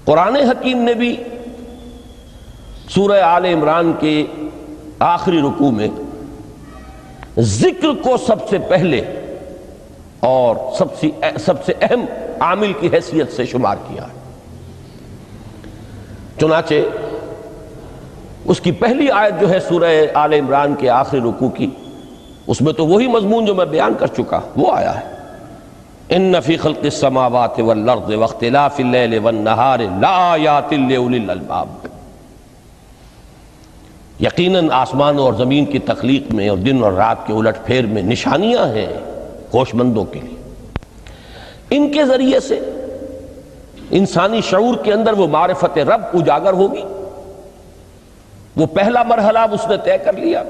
قرآن حکیم نے بھی سورہ آل عمران کے آخری رکوع میں ذکر کو سب سے پہلے اور سب سے اہم عامل کی حیثیت سے شمار کیا ہے۔ چنانچہ اس کی پہلی آیت جو ہے سورہ آل عمران کے آخری رکوع کی، اس میں تو وہی مضمون جو میں بیان کر چکا وہ آیا ہے، ان فی خلق السماوات والارض واختلاف اللیل والنہار لآیات لأولی الالباب، یقیناً آسمانوں اور زمین کی تخلیق میں اور دن اور رات کے الٹ پھیر میں نشانیاں ہیں ہوش مندوں کے لیے۔ ان کے ذریعے سے انسانی شعور کے اندر وہ معرفت رب اجاگر ہوگی، وہ پہلا مرحلہ اب اس نے طے کر لیا،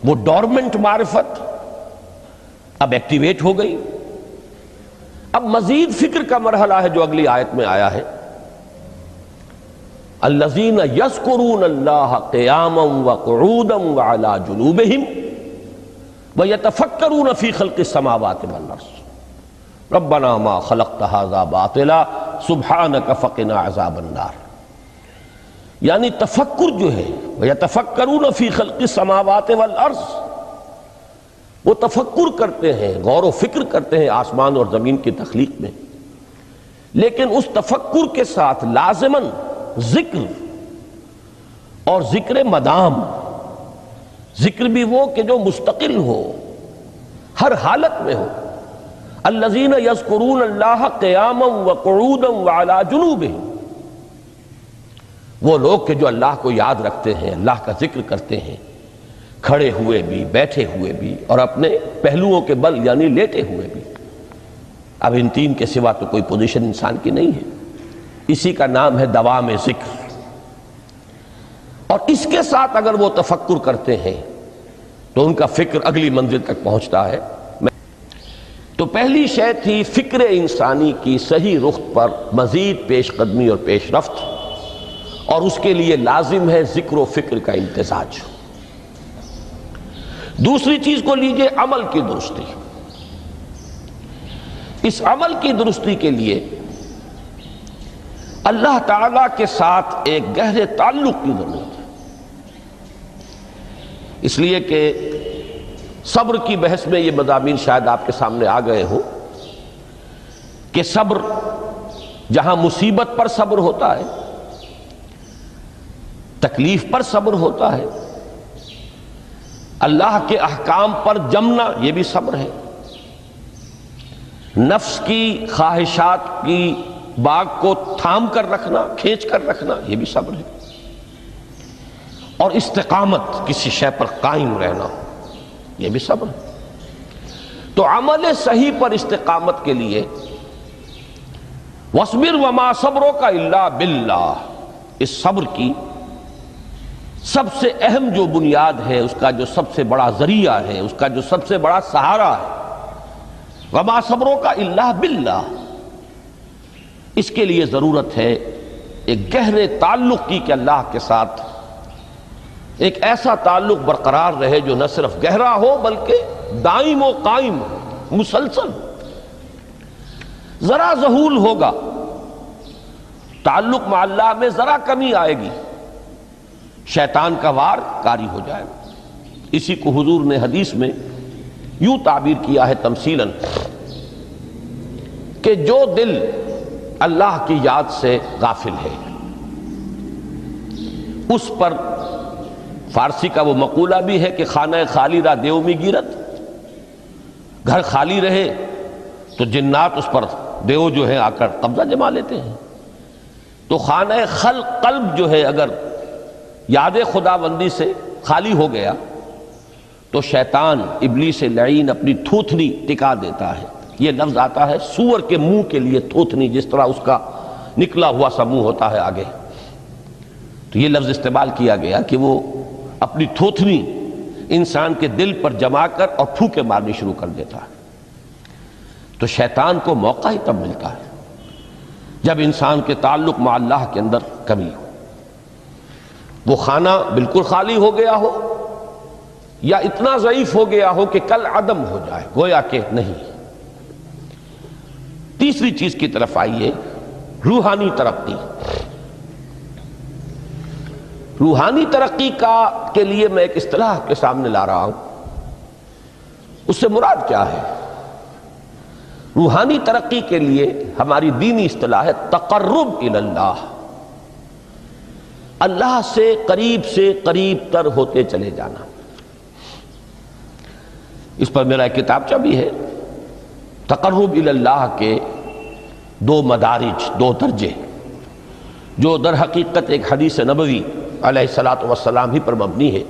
وہ ڈورمنٹ معرفت اب ایکٹیویٹ ہو گئی۔ اب مزید فکر کا مرحلہ ہے جو اگلی آیت میں آیا ہے، الذین یذکرون اللہ قیاما وقعودا وعلی جنوبہم ویتفکرون فی خلق السماوات والارض ربنا ما خلقت ھذا باطلا سبحانک فقنا عذاب النار۔ یعنی تفکر جو ہے ویتفکرون فی خلق السماوات والارض، وہ تفکر کرتے ہیں، غور و فکر کرتے ہیں آسمان اور زمین کی تخلیق میں، لیکن اس تفکر کے ساتھ لازماً ذکر، اور ذکر مدام، ذکر بھی وہ کہ جو مستقل ہو، ہر حالت میں ہو۔ الذین یذکرون اللہ قیاما وقعودا وعلی جنوبہم، وہ لوگ کہ جو اللہ کو یاد رکھتے ہیں، اللہ کا ذکر کرتے ہیں، کھڑے ہوئے بھی، بیٹھے ہوئے بھی، اور اپنے پہلوؤں کے بل یعنی لیٹے ہوئے بھی۔ اب ان تین کے سوا تو کوئی پوزیشن انسان کی نہیں ہے، اسی کا نام ہے دوام ذکر۔ اور اس کے ساتھ اگر وہ تفکر کرتے ہیں تو ان کا فکر اگلی منزل تک پہنچتا ہے۔ تو پہلی شے تھی فکر انسانی کی صحیح رخ پر مزید پیش قدمی اور پیش رفت، اور اس کے لیے لازم ہے ذکر و فکر کا امتزاج۔ دوسری چیز کو لیجئے عمل کی درستی۔ اس عمل کی درستی کے لیے اللہ تعالیٰ کے ساتھ ایک گہرے تعلق کی ضرورت ہے، اس لیے کہ صبر کی بحث میں یہ مضامین شاید آپ کے سامنے آ گئے ہوں کہ صبر، جہاں مصیبت پر صبر ہوتا ہے، تکلیف پر صبر ہوتا ہے، اللہ کے احکام پر جمنا یہ بھی صبر ہے، نفس کی خواہشات کی باغ کو تھام کر رکھنا، کھینچ کر رکھنا یہ بھی صبر ہے، اور استقامت کسی شے پر قائم رہنا یہ بھی صبر ہے۔ تو عمل صحیح پر استقامت کے لیے وَاصْبِرْ وَمَا صَبْرُكَ إِلَّا بِاللَّهِ، اس صبر کی سب سے اہم جو بنیاد ہے، اس کا جو سب سے بڑا ذریعہ ہے، اس کا جو سب سے بڑا سہارا ہے، وَمَا صَبْرُكَ إِلَّا بِاللَّهِ، اس کے لیے ضرورت ہے ایک گہرے تعلق کی کہ اللہ کے ساتھ ایک ایسا تعلق برقرار رہے جو نہ صرف گہرا ہو بلکہ دائم و قائم ہو، مسلسل۔ ذرا ذہول ہوگا تعلق مع اللہ میں، ذرا کمی آئے گی، شیطان کا وار کاری ہو جائے گا۔ اسی کو حضور نے حدیث میں یوں تعبیر کیا ہے تمثیلاً کہ جو دل اللہ کی یاد سے غافل ہے، اس پر فارسی کا وہ مقولہ بھی ہے کہ خانہ خالی را دیو می گیرت، گھر خالی رہے تو جنات اس پر دیو جو ہے آ کر قبضہ جما لیتے ہیں۔ تو خانہ قلب جو ہے اگر یاد خداوندی سے خالی ہو گیا تو شیطان ابلیس لعین اپنی تھوتنی ٹکا دیتا ہے۔ یہ لفظ آتا ہے سور کے منہ کے لیے تھوتنی، جس طرح اس کا نکلا ہوا سا منہ ہوتا ہے آگے، تو یہ لفظ استعمال کیا گیا کہ وہ اپنی تھوتنی انسان کے دل پر جما کر اور پھوکے مارنی شروع کر دیتا ہے۔ تو شیطان کو موقع ہی تب ملتا ہے جب انسان کے تعلق مع اللہ کے اندر کمی ہو، وہ خانہ بالکل خالی ہو گیا ہو یا اتنا ضعیف ہو گیا ہو کہ کل عدم ہو جائے، گویا کہ نہیں۔ تیسری چیز کی طرف آئیے روحانی ترقی، روحانی ترقی کے لیے میں ایک اصطلاح کے سامنے لا رہا ہوں، اس سے مراد کیا ہے؟ روحانی ترقی کے لیے ہماری دینی اصطلاح ہے تقرب الی اللہ، اللہ سے قریب تر ہوتے چلے جانا۔ اس پر میرا ایک کتابچہ بھی ہے، تقرب الی اللہ کے 2 مدارج، 2 درجے، جو در حقیقت ایک حدیث نبوی علیہ الصلوۃ والسلام ہی پر مبنی ہے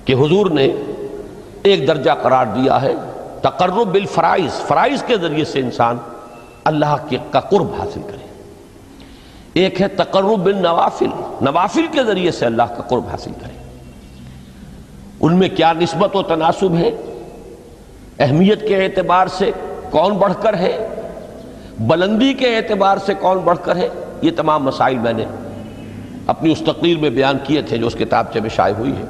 کہ حضور نے ایک درجہ قرار دیا ہے تقرب بالفرائض، فرائض کے ذریعے سے انسان اللہ کا قرب حاصل کرے۔ ایک ہے تقرب بالنوافل، نوافل کے ذریعے سے اللہ کا قرب حاصل کرے۔ ان میں کیا نسبت و تناسب ہے، اہمیت کے اعتبار سے کون بڑھ کر ہے، بلندی کے اعتبار سے کون بڑھ کر ہے، یہ تمام مسائل میں نے اپنی اس تقریر میں بیان کیے تھے جو اس کتابچے میں شائع ہوئی ہے۔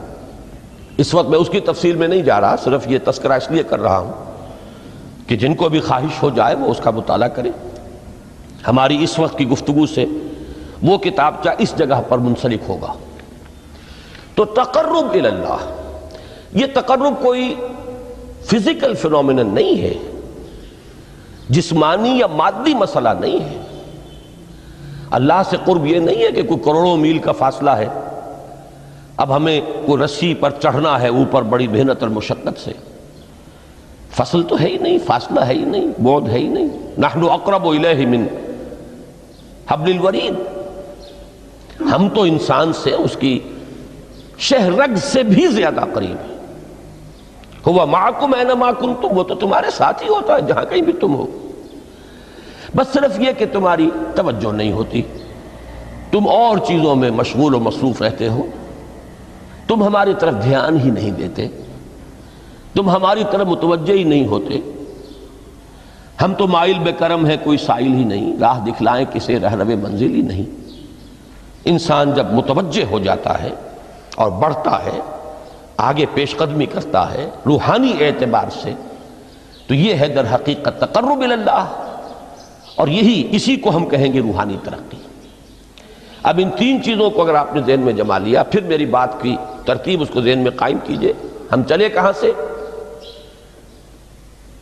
اس وقت میں اس کی تفصیل میں نہیں جا رہا، صرف یہ تذکرہ اس لیے کر رہا ہوں کہ جن کو بھی خواہش ہو جائے وہ اس کا مطالعہ کرے۔ ہماری اس وقت کی گفتگو سے وہ کتابچہ اس جگہ پر منسلک ہوگا۔ تو تقرب الی اللہ، یہ تقرب کوئی فزیکل فینومینن نہیں ہے، جسمانی یا مادی مسئلہ نہیں ہے۔ اللہ سے قرب یہ نہیں ہے کہ کوئی کروڑوں میل کا فاصلہ ہے، اب ہمیں کوئی رسی پر چڑھنا ہے اوپر بڑی محنت اور مشقت سے۔ فصل تو ہے ہی نہیں، فاصلہ ہے ہی نہیں، بعد ہے ہی نہیں۔ نحن اقرب الیہ من حبل الورید، ہم تو انسان سے اس کی شہرگ سے بھی زیادہ قریب ہیں۔ ہوا معکم اینما کنتم، وہ تو تمہارے ساتھ ہی ہوتا ہے جہاں کہیں بھی تم ہو، بس صرف یہ کہ تمہاری توجہ نہیں ہوتی، تم اور چیزوں میں مشغول و مصروف رہتے ہو، تم ہماری طرف دھیان ہی نہیں دیتے، تم ہماری طرف متوجہ ہی نہیں ہوتے۔ ہم تو مائل بے کرم ہے، کوئی سائل ہی نہیں، راہ دکھلائیں کسے رہنو منزل ہی نہیں۔ انسان جب متوجہ ہو جاتا ہے اور بڑھتا ہے، آگے پیش قدمی کرتا ہے روحانی اعتبار سے، تو یہ ہے در حقیقت تقرب الی اللہ، اور اسی کو ہم کہیں گے روحانی ترقی۔ اب ان 3 چیزوں کو اگر آپ نے ذہن میں جما لیا، پھر میری بات کی ترتیب اس کو ذہن میں قائم کیجئے۔ ہم چلے کہاں سے؟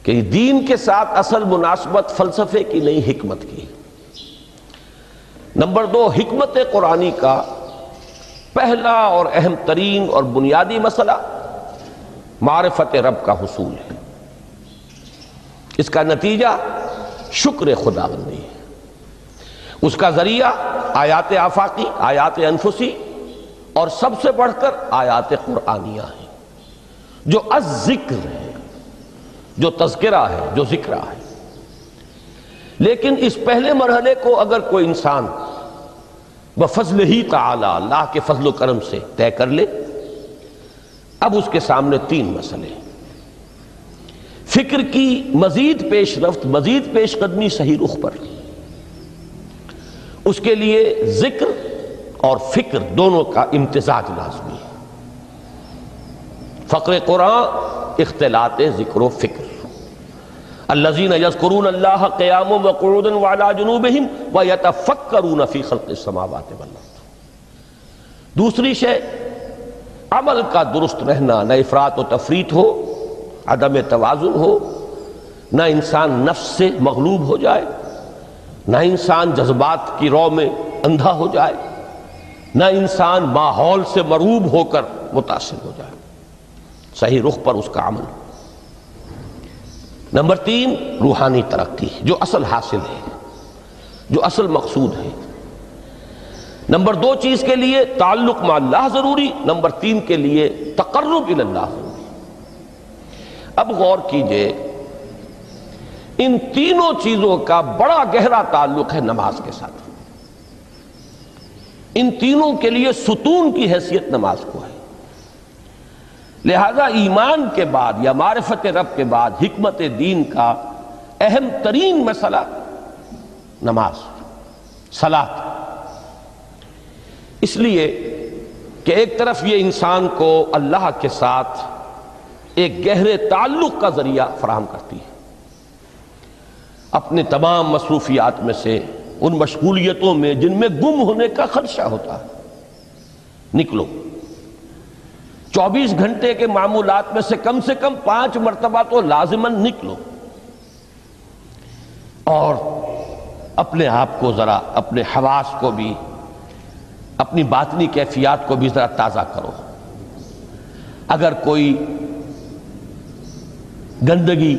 کہ دین کے ساتھ اصل مناسبت فلسفے کی نہیں، حکمت کی۔ نمبر 2، حکمت قرآنی کا پہلا اور اہم ترین اور بنیادی مسئلہ معرفت رب کا حصول ہے۔ اس کا نتیجہ شکر خداوندی ہے، اس کا ذریعہ آیات آفاقی، آیات انفسی، اور سب سے بڑھ کر آیات قرآنیہ ہیں، جو الذکر ہے، جو تذکرہ ہے، جو ذکرہ ہے۔ لیکن اس پہلے مرحلے کو اگر کوئی انسان بفضل ہی تعالی، اللہ کے فضل و کرم سے طے کر لے، اب اس کے سامنے 3 مسئلے، فکر کی مزید پیش رفت، مزید پیش قدمی صحیح رخ پر، اس کے لیے ذکر اور فکر دونوں کا امتزاج لازمی ہے۔ فقر قرآن اختلاط ذکر و فکر۔ الذین یذکرون اللہ قیاما وقعودا وعلی جنوبہم ویتفکرون فی خلق السماوات والارض۔ دوسری شے عمل کا درست رہنا، نہ افراط و تفریط ہو، عدم توازن ہو، نہ انسان نفس سے مغلوب ہو جائے، نہ انسان جذبات کی رو میں اندھا ہو جائے، نہ انسان ماحول سے مرعوب ہو کر متاثر ہو جائے، صحیح رخ پر اس کا عمل۔ نمبر 3، روحانی ترقی، جو اصل حاصل ہے، جو اصل مقصود ہے۔ نمبر 2 چیز کے لیے تعلق مع اللہ ضروری، نمبر 3 کے لیے تقرب الی اللہ ضروری۔ اب غور کیجئے، ان تینوں چیزوں کا بڑا گہرا تعلق ہے نماز کے ساتھ۔ ان تینوں کے لیے ستون کی حیثیت نماز کو ہے۔ لہذا ایمان کے بعد یا معرفت رب کے بعد حکمت دین کا اہم ترین مسئلہ نماز، صلاۃ۔ اس لیے کہ ایک طرف یہ انسان کو اللہ کے ساتھ ایک گہرے تعلق کا ذریعہ فراہم کرتی ہے، اپنے تمام مصروفیات میں سے ان مشغولیتوں میں جن میں گم ہونے کا خدشہ ہوتا ہے، نکلو۔ 24 گھنٹے کے معمولات میں سے کم 5 مرتبہ تو لازماً نکلو، اور اپنے آپ کو ذرا، اپنے حواس کو بھی، اپنی باطنی کیفیات کو بھی ذرا تازہ کرو۔ اگر کوئی گندگی،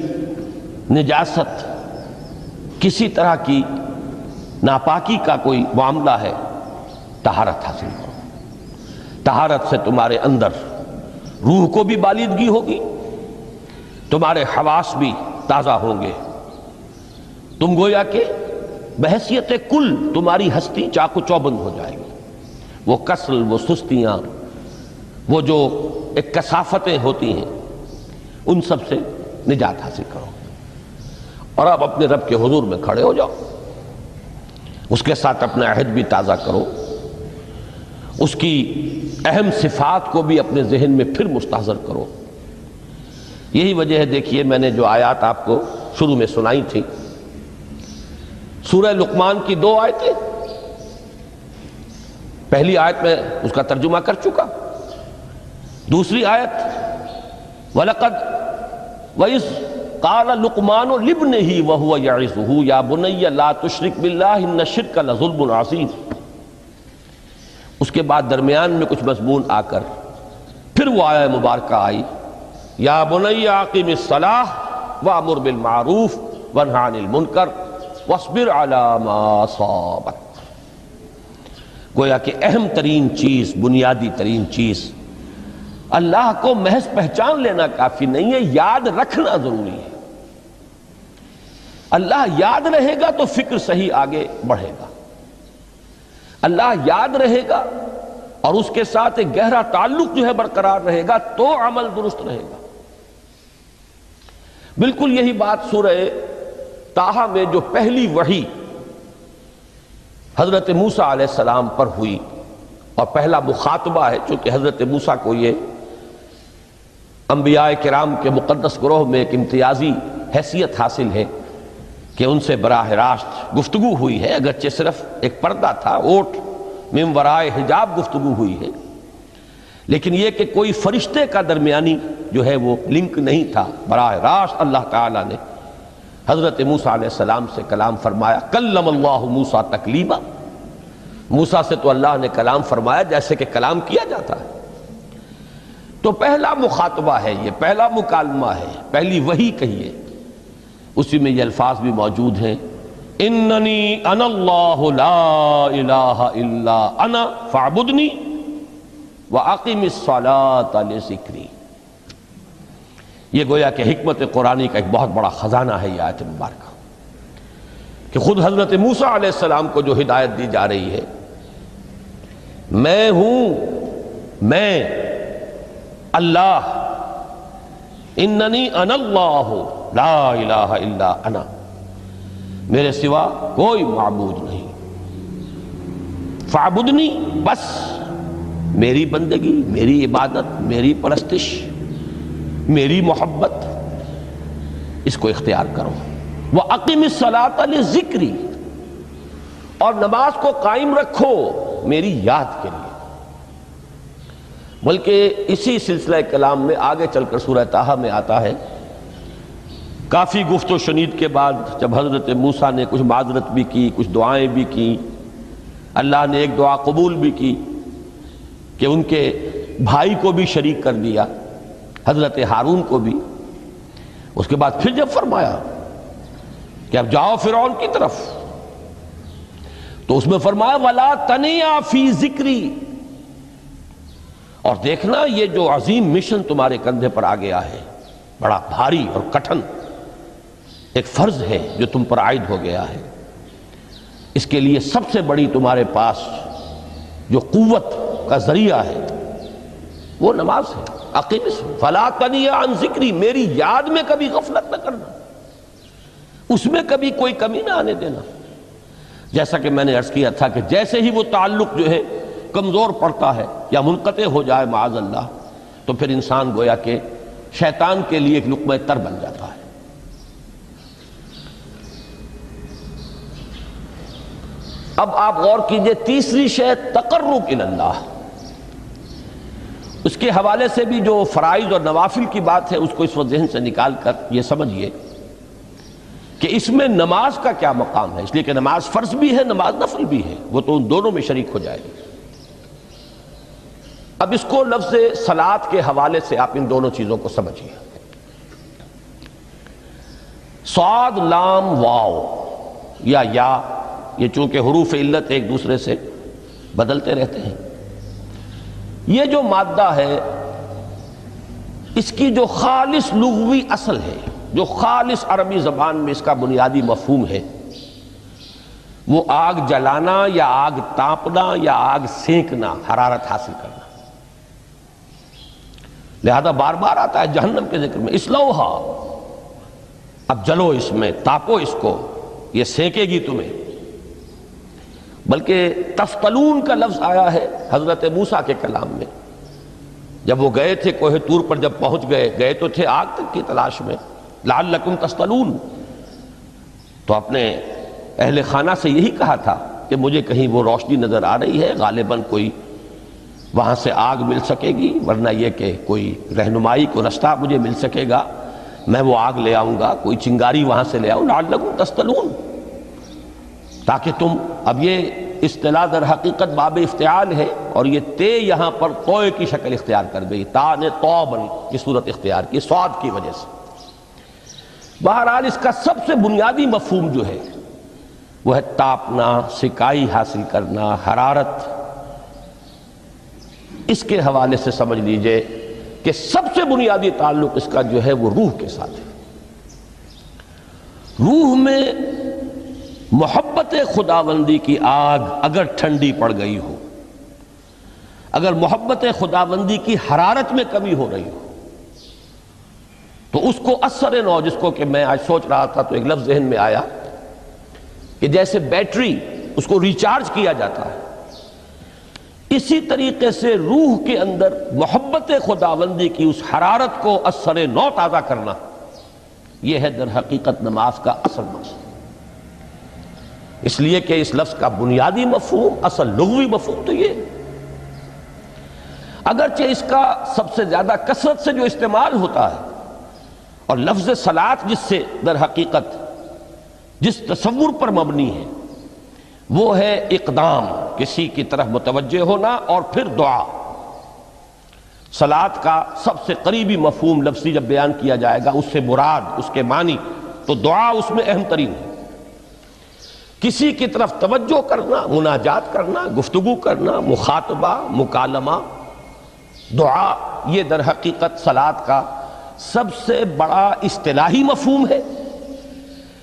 نجاست، کسی طرح کی ناپاکی کا کوئی معاملہ ہے، طہارت حاصل کرو۔ طہارت سے تمہارے اندر روح کو بھی بالیدگی ہوگی، تمہارے حواس بھی تازہ ہوں گے، تم گویا کہ بحیثیت کل تمہاری ہستی چاق و چوبند ہو جائے گی۔ وہ کسل، وہ سستیاں، وہ جو ایک کثافتیں ہوتی ہیں، ان سب سے نجات حاصل کرو، اور اب اپنے رب کے حضور میں کھڑے ہو جاؤ، اس کے ساتھ اپنا عہد بھی تازہ کرو، اس کی اہم صفات کو بھی اپنے ذہن میں پھر مستحضر کرو۔ یہی وجہ ہے، دیکھیے میں نے جو آیات آپ کو شروع میں سنائی تھی، سورہ لقمان کی 2 آیتیں، پہلی آیت میں اس کا ترجمہ کر چکا، دوسری آیت وَلَقَدْ وَإِذْ قَالَ لُقْمَانُ لِابْنِهِ وَهُوَ يَعِظُهُ يَا بُنَيَّ لَا تُشْرِكْ بِاللَّهِ إِنَّ الشِّرْكَ لَظُلْمٌ عَظِيمٌ۔ اس کے بعد درمیان میں کچھ مضمون آ کر پھر وہ آیہ مبارکہ آئی، یا بنی اقم الصلاۃ وامر بالمعروف وانہ عن المنکر واصبر علی ما اصابک۔ گویا کہ اہم ترین چیز، بنیادی ترین چیز، اللہ کو محض پہچان لینا کافی نہیں ہے، یاد رکھنا ضروری ہے۔ اللہ یاد رہے گا تو فکر صحیح آگے بڑھے گا، اللہ یاد رہے گا اور اس کے ساتھ ایک گہرا تعلق جو ہے برقرار رہے گا تو عمل درست رہے گا۔ بالکل یہی بات سورہ طٰہٰ میں جو پہلی وحی حضرت موسیٰ علیہ السلام پر ہوئی، اور پہلا مخاطبہ ہے، چونکہ حضرت موسیٰ کو یہ انبیاء کرام کے مقدس گروہ میں ایک امتیازی حیثیت حاصل ہے کہ ان سے براہ راست گفتگو ہوئی ہے، اگرچہ صرف ایک پردہ تھا، اوٹ من ورائے حجاب گفتگو ہوئی ہے، لیکن یہ کہ کوئی فرشتے کا درمیانی جو ہے وہ لنک نہیں تھا، براہ راست اللہ تعالیٰ نے حضرت موسیٰ علیہ السلام سے کلام فرمایا۔ کلم اللہ موسیٰ تکلیما، موسیٰ سے تو اللہ نے کلام فرمایا جیسے کہ کلام کیا جاتا ہے۔ تو پہلا مخاطبہ ہے، یہ پہلا مکالمہ ہے، پہلی وحی کہیے، اسی میں یہ الفاظ بھی موجود ہیں، اننی انا اللہ لا الہ الا انا فاعبدنی واقم الصلاۃ لذکری۔ یہ گویا کہ حکمت قرآنی کا ایک بہت بڑا خزانہ ہے یہ آیت مبارکہ، کہ خود حضرت موسیٰ علیہ السلام کو جو ہدایت دی جا رہی ہے، میں ہوں، میں اللہ، اننی انا اللہ لا الہ الا انا، میرے سوا کوئی معبود نہیں، فاعبدنی، بس میری بندگی، میری عبادت، میری پرستش، میری محبت، اس کو اختیار کرو۔ وَأَقِمِ الصَّلَاةَ لِذِكْرِي، اور نماز کو قائم رکھو میری یاد کے لیے۔ بلکہ اسی سلسلہ کلام میں آگے چل کر سورہ طٰہٰ میں آتا ہے، کافی گفت و شنید کے بعد جب حضرت موسیٰ نے کچھ معذرت بھی کی، کچھ دعائیں بھی کی، اللہ نے ایک دعا قبول بھی کی کہ ان کے بھائی کو بھی شریک کر دیا، حضرت ہارون کو بھی۔ اس کے بعد پھر جب فرمایا کہ اب جاؤ فرعون کی طرف، تو اس میں فرمایا وَلَا تَنِيَا فِي ذِكْرِي، اور دیکھنا یہ جو عظیم مشن تمہارے کندھے پر آ گیا ہے، بڑا بھاری اور کٹھن ایک فرض ہے جو تم پر عائد ہو گیا ہے، اس کے لیے سب سے بڑی تمہارے پاس جو قوت کا ذریعہ ہے وہ نماز ہے۔ اقیم فلا تنیا عن ذکری، میری یاد میں کبھی غفلت نہ کرنا، اس میں کبھی کوئی کمی نہ آنے دینا۔ جیسا کہ میں نے عرض کیا تھا کہ جیسے ہی وہ تعلق جو ہے کمزور پڑتا ہے یا منقطع ہو جائے معاذ اللہ، تو پھر انسان گویا کہ شیطان کے لیے ایک لقمہ تر بن جاتا ہے۔ اب آپ غور کیجئے، تیسری شے تقرب الی اللہ، اس کے حوالے سے بھی جو فرائض اور نوافل کی بات ہے اس کو اس وقت ذہن سے نکال کر یہ سمجھیے کہ اس میں نماز کا کیا مقام ہے، اس لیے کہ نماز فرض بھی ہے، نماز نفل بھی ہے، وہ تو ان دونوں میں شریک ہو جائے گی۔ اب اس کو لفظ صلاۃ کے حوالے سے آپ ان دونوں چیزوں کو سمجھیے۔ صاد لام واو یا یہ چونکہ حروف علت ایک دوسرے سے بدلتے رہتے ہیں، یہ جو مادہ ہے اس کی جو خالص لغوی اصل ہے، جو خالص عربی زبان میں اس کا بنیادی مفہوم ہے، وہ آگ جلانا یا آگ تاپنا یا آگ سینکنا، حرارت حاصل کرنا۔ لہذا بار بار آتا ہے جہنم کے ذکر میں، اسلوہا، اب جلو اس میں، تاپو اس کو، یہ سینکے گی تمہیں۔ بلکہ تفتلون کا لفظ آیا ہے حضرت موسیٰ کے کلام میں، جب وہ گئے تھے کوہ طور پر، جب پہنچ گئے تو تھے آگ تک کی تلاش میں، لعلکم تفتلون، تو اپنے اہل خانہ سے یہی کہا تھا کہ مجھے کہیں وہ روشنی نظر آ رہی ہے، غالباً کوئی وہاں سے آگ مل سکے گی، ورنہ یہ کہ کوئی رہنمائی کو رستہ مجھے مل سکے گا، میں وہ آگ لے آؤں گا، کوئی چنگاری وہاں سے لے آؤں، لعلکم تفتلون، تاکہ تم، اب یہ اصطلاح در حقیقت باب افتعال ہے، اور یہ تے یہاں پر توئے کی شکل اختیار کر گئی، تا نے توبن کی صورت اختیار کی صاد کی وجہ سے۔ بہرحال اس کا سب سے بنیادی مفہوم جو ہے وہ ہے تاپنا، سکائی حاصل کرنا، حرارت۔ اس کے حوالے سے سمجھ لیجئے کہ سب سے بنیادی تعلق اس کا جو ہے وہ روح کے ساتھ ہے۔ روح میں محبت خداوندی کی آگ اگر ٹھنڈی پڑ گئی ہو، اگر محبت خداوندی کی حرارت میں کمی ہو رہی ہو، تو اس کو اثر نو، جس کو کہ میں آج سوچ رہا تھا تو ایک لفظ ذہن میں آیا کہ جیسے بیٹری اس کو ریچارج کیا جاتا ہے، اسی طریقے سے روح کے اندر محبت خداوندی کی اس حرارت کو اثر نو تازہ کرنا، یہ ہے در حقیقت نماز کا اصل مقصد۔ اس لیے کہ اس لفظ کا بنیادی مفہوم، اصل لغوی مفہوم تو یہ، اگرچہ اس کا سب سے زیادہ کثرت سے جو استعمال ہوتا ہے، اور لفظ صلاۃ جس سے در حقیقت جس تصور پر مبنی ہے وہ ہے اقدام، کسی کی طرف متوجہ ہونا اور پھر دعا۔ صلاۃ کا سب سے قریبی مفہوم لفظی جب بیان کیا جائے گا، اس سے مراد، اس کے معنی، تو دعا اس میں اہم ترین ہے۔ کسی کی طرف توجہ کرنا، مناجات کرنا، گفتگو کرنا، مخاطبہ، مکالمہ، دعا، یہ در حقیقت صلاۃ کا سب سے بڑا اصطلاحی مفہوم ہے۔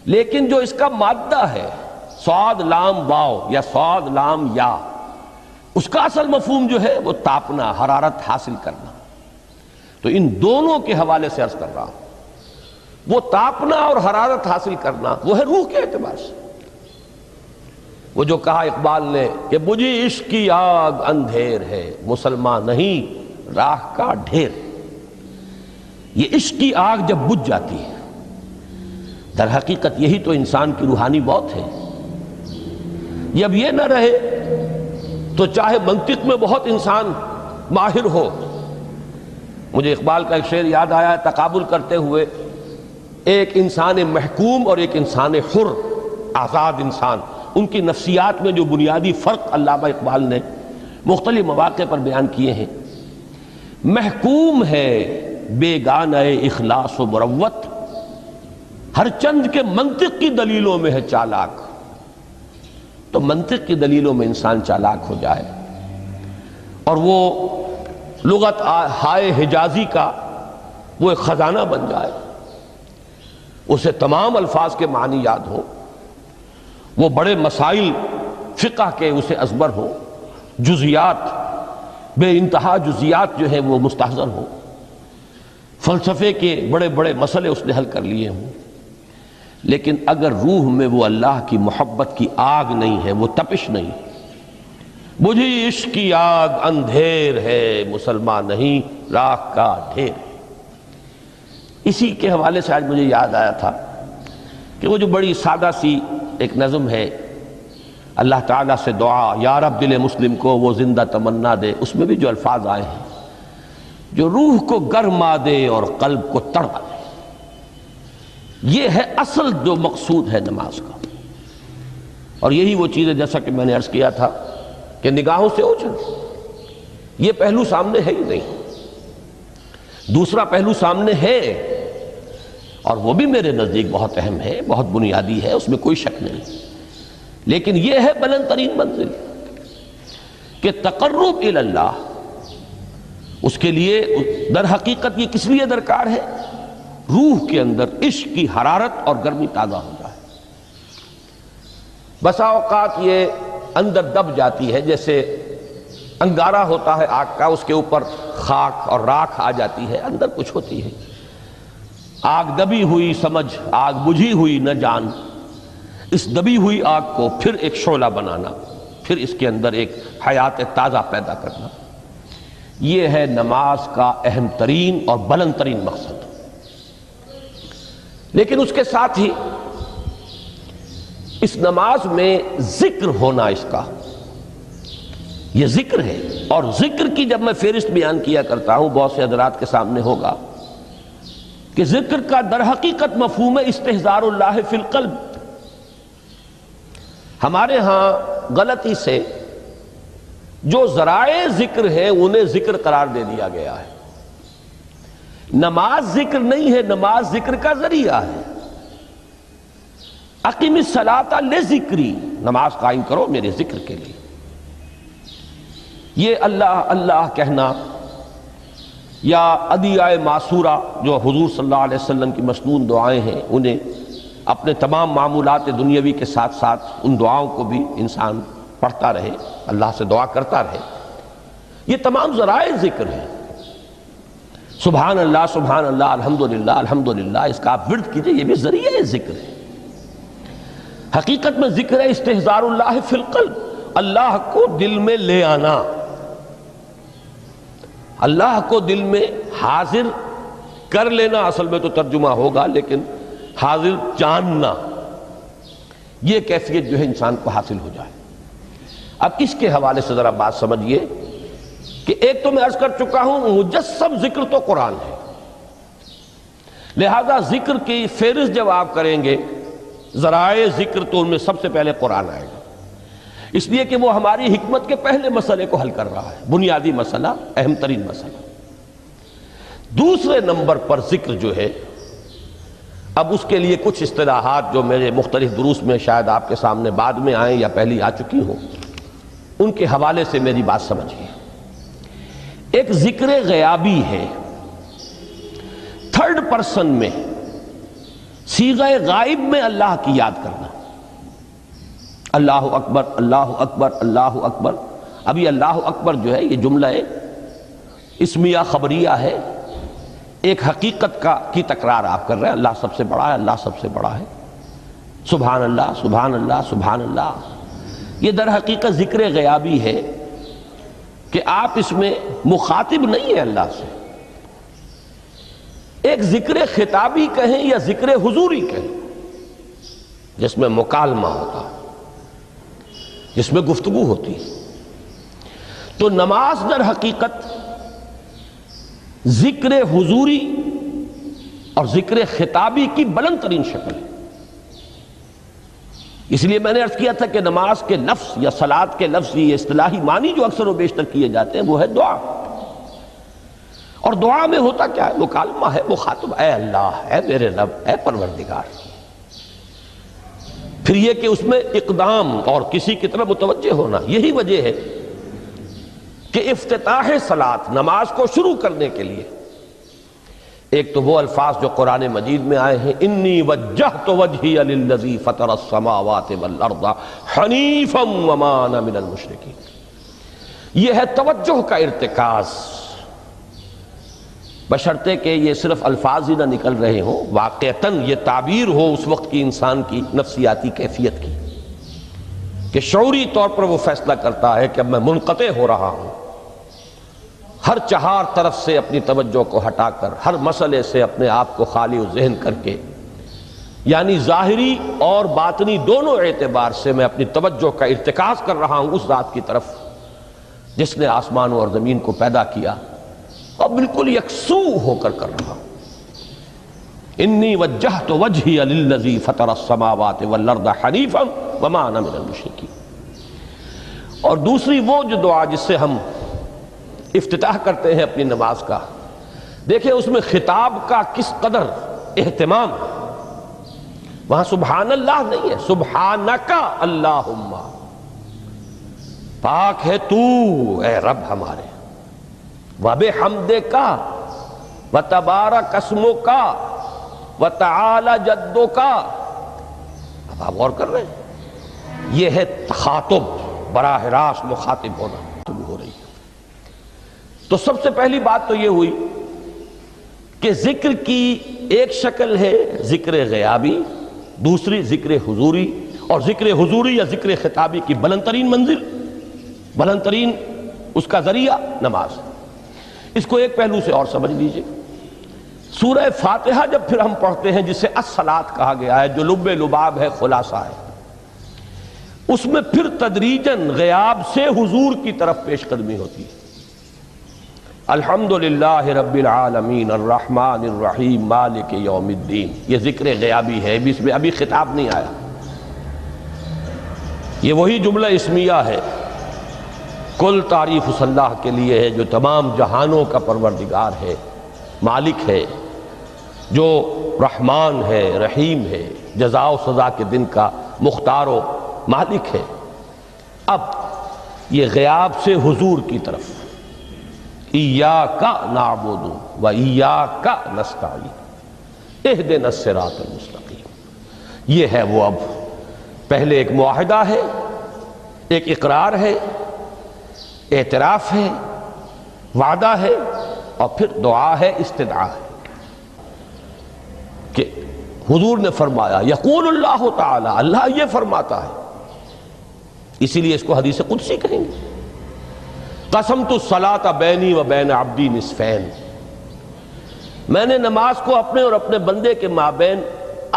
لیکن جو اس کا مادہ ہے، صاد لام واو یا صاد لام یا، اس کا اصل مفہوم جو ہے وہ تاپنا، حرارت حاصل کرنا۔ تو ان دونوں کے حوالے سے عرض کر رہا ہوں، وہ تاپنا اور حرارت حاصل کرنا وہ ہے روح کے اعتبار سے۔ وہ جو کہا اقبال نے کہ بجھی عشق کی آگ اندھیر ہے، مسلمان نہیں راہ کا ڈھیر۔ یہ عشق کی آگ جب بجھ جاتی ہے، در حقیقت یہی تو انسان کی روحانی موت ہے۔ جب یہ نہ رہے تو چاہے منطق میں بہت انسان ماہر ہو، مجھے اقبال کا ایک شعر یاد آیا ہے، تقابل کرتے ہوئے ایک انسان محکوم اور ایک انسان حر، آزاد انسان، ان کی نفسیات میں جو بنیادی فرق علامہ اقبال نے مختلف مواقع پر بیان کیے ہیں۔ محکوم ہے بیگانہ اخلاص و مروت، ہر چند کے منطق کی دلیلوں میں ہے چالاک۔ تو منطق کی دلیلوں میں انسان چالاک ہو جائے اور وہ لغت ہائے حجازی کا وہ ایک خزانہ بن جائے، اسے تمام الفاظ کے معنی یاد ہوں، وہ بڑے مسائل فقہ کے اسے ازبر ہوں، جزیات، بے انتہا جزیات جو ہیں وہ مستحضر ہوں، فلسفے کے بڑے بڑے مسئلے اس نے حل کر لیے ہوں، لیکن اگر روح میں وہ اللہ کی محبت کی آگ نہیں ہے، وہ تپش نہیں، بجھی عشق کی آگ اندھیر ہے، مسلمان نہیں راہ کا ڈھیر۔ اسی کے حوالے سے آج مجھے یاد آیا تھا کہ وہ جو بڑی سادہ سی ایک نظم ہے، اللہ تعالیٰ سے دعا، یا رب دل مسلم کو وہ زندہ تمنا دے، اس میں بھی جو الفاظ آئے ہیں جو روح کو گرما دے اور قلب کو تڑپا دے، یہ ہے اصل جو مقصود ہے نماز کا۔ اور یہی وہ چیز ہے جیسا کہ میں نے عرض کیا تھا کہ نگاہوں سے اوجھل، یہ پہلو سامنے ہے ہی نہیں، دوسرا پہلو سامنے ہے اور وہ بھی میرے نزدیک بہت اہم ہے، بہت بنیادی ہے، اس میں کوئی شک نہیں، لیکن یہ ہے بلند ترین منزل کہ تقرب الی اللہ، اس کے لیے در حقیقت یہ کس لیے درکار ہے؟ روح کے اندر عشق کی حرارت اور گرمی تازہ ہو جائے۔ بسا اوقات یہ اندر دب جاتی ہے، جیسے انگارہ ہوتا ہے آگ کا، اس کے اوپر خاک اور راکھ آ جاتی ہے، اندر کچھ ہوتی ہے، آگ دبی ہوئی سمجھ، آگ بجھی ہوئی نہ جان، اس دبی ہوئی آگ کو پھر ایک شعلہ بنانا، پھر اس کے اندر ایک حیات تازہ پیدا کرنا، یہ ہے نماز کا اہم ترین اور بلند ترین مقصد۔ لیکن اس کے ساتھ ہی اس نماز میں ذکر ہونا، اس کا یہ ذکر ہے، اور ذکر کی جب میں فہرست بیان کیا کرتا ہوں بہت سے حضرات کے سامنے ہوگا کہ ذکر کا در حقیقت مفہوم ہے استحضار اللہ فی القلب۔ ہمارے ہاں غلطی سے جو ذرائع ذکر ہیں انہیں ذکر قرار دے دیا گیا ہے۔ نماز ذکر نہیں ہے، نماز ذکر کا ذریعہ ہے۔ اقیم الصلاۃ لذکری، نماز قائم کرو میرے ذکر کے لیے۔ یہ اللہ اللہ کہنا یا ادعیہ معصورہ جو حضور صلی اللہ علیہ وسلم کی مسنون دعائیں ہیں، انہیں اپنے تمام معمولات دنیاوی کے ساتھ ساتھ ان دعاؤں کو بھی انسان پڑھتا رہے، اللہ سے دعا کرتا رہے، یہ تمام ذرائع ذکر ہیں۔ سبحان اللہ الحمدللہ الحمدللہ، اس کا آپ ورد کیجئے، یہ بھی ذریعہ ذکر ہے۔ حقیقت میں ذکر ہے استحضار اللہ فی القلب، اللہ کو دل میں لے آنا، اللہ کو دل میں حاضر کر لینا، اصل میں تو ترجمہ ہوگا، لیکن حاضر جاننا، یہ کیفیت جو ہے انسان کو حاصل ہو جائے۔ اب اس کے حوالے سے ذرا بات سمجھیے کہ ایک تو میں عرض کر چکا ہوں مجسم ذکر تو قرآن ہے، لہذا ذکر کی فہرست جب آپ کریں گے ذرائع ذکر تو ان میں سب سے پہلے قرآن آئے گا، اس لیے کہ وہ ہماری حکمت کے پہلے مسئلے کو حل کر رہا ہے، بنیادی مسئلہ، اہم ترین مسئلہ۔ دوسرے نمبر پر ذکر جو ہے، اب اس کے لیے کچھ اصطلاحات جو میرے مختلف دروس میں شاید آپ کے سامنے بعد میں آئیں یا پہلی آ چکی ہوں، ان کے حوالے سے میری بات سمجھیے۔ ایک ذکر غیابی ہے، تھرڈ پرسن میں، صیغہ غائب میں اللہ کی یاد کرنا، اللہ اکبر اللہ اکبر اللہ اکبر۔ ابھی اللہ اکبر جو ہے یہ جملہ اسمیہ خبریہ ہے، ایک حقیقت کی تکرار آپ کر رہے ہیں، اللہ سب سے بڑا ہے، اللہ سب سے بڑا ہے، سبحان اللہ سبحان اللہ سبحان اللہ۔ یہ در حقیقت ذکر غیابی ہے کہ آپ اس میں مخاطب نہیں ہیں اللہ سے، ایک ذکر خطابی کہیں یا ذکر حضوری کہیں، جس میں مکالمہ ہوتا ہے، جس میں گفتگو ہوتی ہے۔ تو نماز در حقیقت ذکر حضوری اور ذکر خطابی کی بلند ترین شکل ہے۔ اس لیے میں نے عرض کیا تھا کہ نماز کے لفظ یا صلاۃ کے لفظ، یہ اصطلاحی معنی جو اکثر و بیشتر کیے جاتے ہیں وہ ہے دعا، اور دعا میں ہوتا کیا ہے؟ مکالمہ ہے، مخاطب، اے اللہ، اے میرے رب، اے پروردگار۔ پھر یہ کہ اس میں اقدام اور کسی کی طرف متوجہ ہونا، یہی وجہ ہے کہ افتتاح صلاۃ، نماز کو شروع کرنے کے لیے ایک تو وہ الفاظ جو قرآن مجید میں آئے ہیں، انی وجہت وجہی للذی فطر السماوات والارض حنیفا وما انا من المشرکین، یہ ہے توجہ کا ارتکاز، بشرطے کہ یہ صرف الفاظ ہی نہ نکل رہے ہوں، واقعتاً یہ تعبیر ہو اس وقت کی انسان کی نفسیاتی کیفیت کی، کہ شعوری طور پر وہ فیصلہ کرتا ہے کہ اب میں منقطع ہو رہا ہوں، ہر چہار طرف سے اپنی توجہ کو ہٹا کر، ہر مسئلے سے اپنے آپ کو خالی و ذہن کر کے یعنی ظاہری اور باطنی دونوں اعتبار سے میں اپنی توجہ کا ارتکاز کر رہا ہوں اس ذات کی طرف جس نے آسمانوں اور زمین کو پیدا کیا، اور بالکل یکسو ہو کر رہا ہوں۔ انی وجہت وجہی للذی فطر السماوات والارض حنیفا وما انا من المشرکین۔ اور دوسری وہ جو دعا جس سے ہم افتتاح کرتے ہیں اپنی نماز کا، دیکھیں اس میں خطاب کا کس قدر اہتمام، وہاں سبحان اللہ نہیں ہے، سبحانک اللہم، پاک ہے تو اے رب ہمارے، وبحمدک وتبارک اسمک وتعالی جدک۔ اب آپ غور کر رہے ہیں، یہ ہے تخاطب، براہ راست مخاطب ہونا شروع ہو رہی ہے۔ تو سب سے پہلی بات تو یہ ہوئی کہ ذکر کی ایک شکل ہے ذکر غیابی، دوسری ذکر حضوری، اور ذکر حضوری یا ذکر خطابی کی بلند ترین منزل، بلند ترین اس کا ذریعہ نماز۔ اس کو ایک پہلو سے اور سمجھ لیجئے، سورہ فاتحہ جب پھر ہم پڑھتے ہیں جسے الصلاۃ کہا گیا ہے، جو لب لباب ہے، خلاصہ ہے، اس میں پھر تدریجاً غیاب سے حضور کی طرف پیش قدمی ہوتی ہے۔ الحمدللہ رب العالمین الرحمن الرحیم مالک یوم الدین، یہ ذکر غیابی ہے، اس میں ابھی خطاب نہیں آیا، یہ وہی جملہ اسمیہ ہے۔ کل تعریف اس اللہ کے لیے ہے جو تمام جہانوں کا پروردگار ہے، مالک ہے، جو رحمان ہے، رحیم ہے، جزا و سزا کے دن کا مختار و مالک ہے۔ اب یہ غیاب سے حضور کی طرف، ایاک نعبد و ایاک نستعین اہدنا الصراط المستقیم، یہ ہے وہ۔ اب پہلے ایک معاہدہ ہے، ایک اقرار ہے، اعتراف ہے، وعدہ ہے، اور پھر دعا ہے، استدعا ہے کہ حضور نے فرمایا، یقول اللہ تعالی، اللہ یہ فرماتا ہے، اسی لیے اس کو حدیث قدسی کہیں گے۔ قسمت الصلاۃ بینی و بین عبدی نصفین، میں نے نماز کو اپنے اور اپنے بندے کے مابین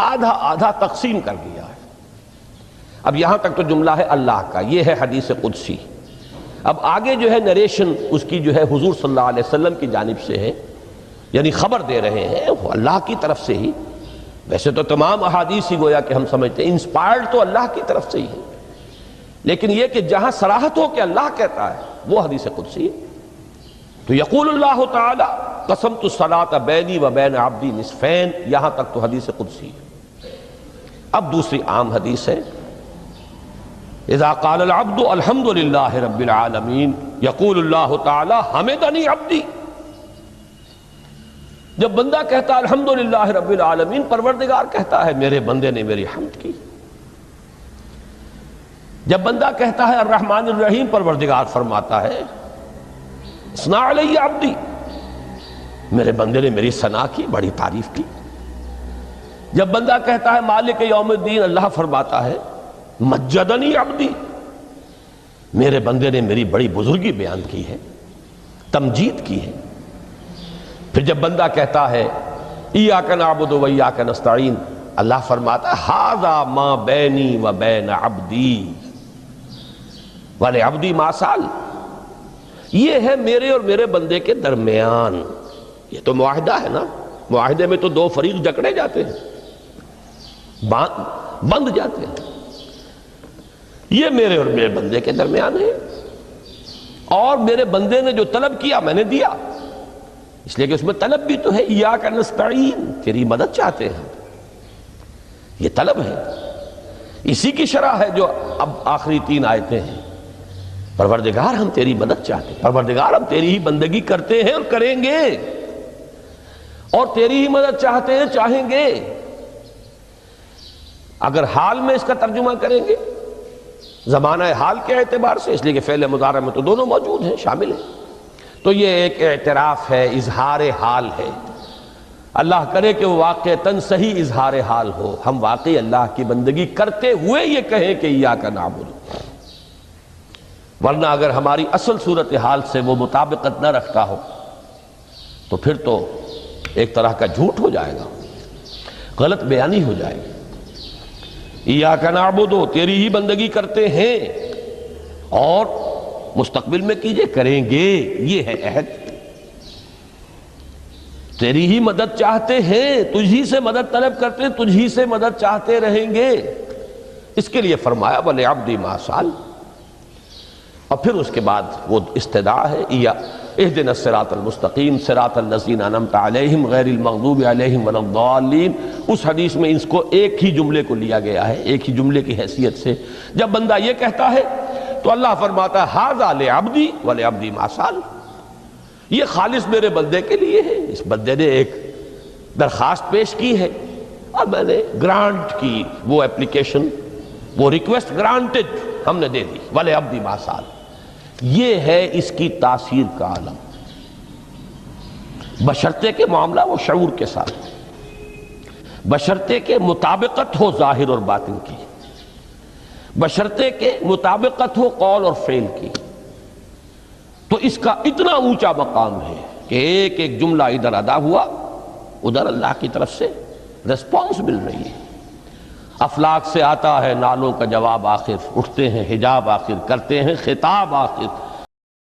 آدھا آدھا تقسیم کر دیا ہے۔ اب یہاں تک تو جملہ ہے اللہ کا، یہ ہے حدیث قدسی۔ اب آگے جو ہے نریشن اس کی جو ہے حضور صلی اللہ علیہ وسلم کی جانب سے ہے، یعنی خبر دے رہے ہیں وہ اللہ کی طرف سے ہی۔ ویسے تو تمام احادیث ہی گویا کہ ہم سمجھتے ہیں انسپائرڈ تو اللہ کی طرف سے ہی ہے، لیکن یہ کہ جہاں صراحت ہو کہ اللہ کہتا ہے وہ حدیث قدسی ہے۔ تو یقول اللہ تعالی قسمت الصلاۃ بینی و بین عبدی نصفین، یہاں تک تو حدیث قدسی ہے۔ اب دوسری عام حدیث ہے، اذا قال العبد الحمد للہ رب العالمین یقول اللہ تعالی حمدنی عبدی، جب بندہ کہتا ہے الحمدللہ رب العالمین، پروردگار کہتا ہے میرے بندے نے میری حمد کی۔ جب بندہ کہتا ہے الرحمن الرحیم، پروردگار فرماتا ہے اثنا علی عبدی، میرے بندے نے میری ثنا کی، بڑی تعریف کی۔ جب بندہ کہتا ہے مالک یوم الدین، اللہ فرماتا ہے مجدنی عبدی، میرے بندے نے میری بڑی بزرگی بیان کی ہے، تمجید کی ہے۔ پھر جب بندہ کہتا ہے ایاک نعبد و ایاک نستعین، اللہ فرماتا ہے ھذا ما بینی و بین عبدی ولعبدی ما سأل، یہ ہے میرے اور میرے بندے کے درمیان۔ یہ تو معاہدہ ہے نا، معاہدے میں تو دو فریق جکڑے جاتے ہیں، بند جاتے ہیں، یہ میرے اور میرے بندے کے درمیان ہے، اور میرے بندے نے جو طلب کیا میں نے دیا، اس لیے کہ اس میں طلب بھی تو ہے، ایاک نستعین، تیری مدد چاہتے ہیں، یہ طلب ہے۔ اسی کی شرح ہے جو اب آخری تین آیتیں ہیں، پروردگار ہم تیری مدد چاہتے ہیں، پروردگار ہم تیری ہی بندگی کرتے ہیں اور کریں گے، اور تیری ہی مدد چاہتے ہیں، چاہیں گے۔ اگر حال میں اس کا ترجمہ کریں گے زمانہ حال کے اعتبار سے، اس لیے کہ فعل مضارع میں تو دونوں موجود ہیں، شامل ہیں، تو یہ ایک اعتراف ہے، اظہار حال ہے۔ اللہ کرے کہ وہ واقعتاً صحیح اظہار حال ہو، ہم واقعی اللہ کی بندگی کرتے ہوئے یہ کہیں کہ ایاک نعبد، ورنہ اگر ہماری اصل صورتحال سے وہ مطابقت نہ رکھتا ہو تو پھر تو ایک طرح کا جھوٹ ہو جائے گا، غلط بیانی ہو جائے گی۔ ایاک نعبد، تیری ہی بندگی کرتے ہیں، اور مستقبل میں کیجئے، کریں گے، یہ ہے عہد، تیری ہی مدد چاہتے ہیں، تجھی سے مدد طلب کرتے ہیں، تجھی سے مدد چاہتے رہیں گے۔ اس کے لیے فرمایا وَلِعَبْدِ مَا سَأَلَ، اور پھر اس کے بعد وہ استدعا ہے اهدنا الصراط المستقیم صراط الذین انعمت علیہم غیر المغضوب علیہم ولا الضالین۔ اس حدیث میں اس کو ایک ہی جملے کو لیا گیا ہے، ایک ہی جملے کی حیثیت سے۔ جب بندہ یہ کہتا ہے تو اللہ فرماتا ہے ھذا لعبدی ولعبدی ما سأل، یہ خالص میرے بندے کے لیے ہے، اس بندے نے ایک درخواست پیش کی ہے اور میں نے گرانٹ کی، وہ اپلیکیشن، وہ ریکویسٹ گرانٹڈ ہم نے دے دی، ولعبدی ما سأل۔ یہ ہے اس کی تاثیر کا عالم، بشرطے کے معاملہ وہ شعور کے ساتھ، بشرطے کے مطابقت ہو ظاہر اور باطن کی، بشرطے کے مطابقت ہو قول اور فعل کی، تو اس کا اتنا اونچا مقام ہے کہ ایک ایک جملہ ادھر ادا ہوا، ادھر اللہ کی طرف سے ریسپانس مل رہی ہے۔ افلاک سے آتا ہے نالوں کا جواب آخر، اٹھتے ہیں حجاب آخر، کرتے ہیں خطاب آخر،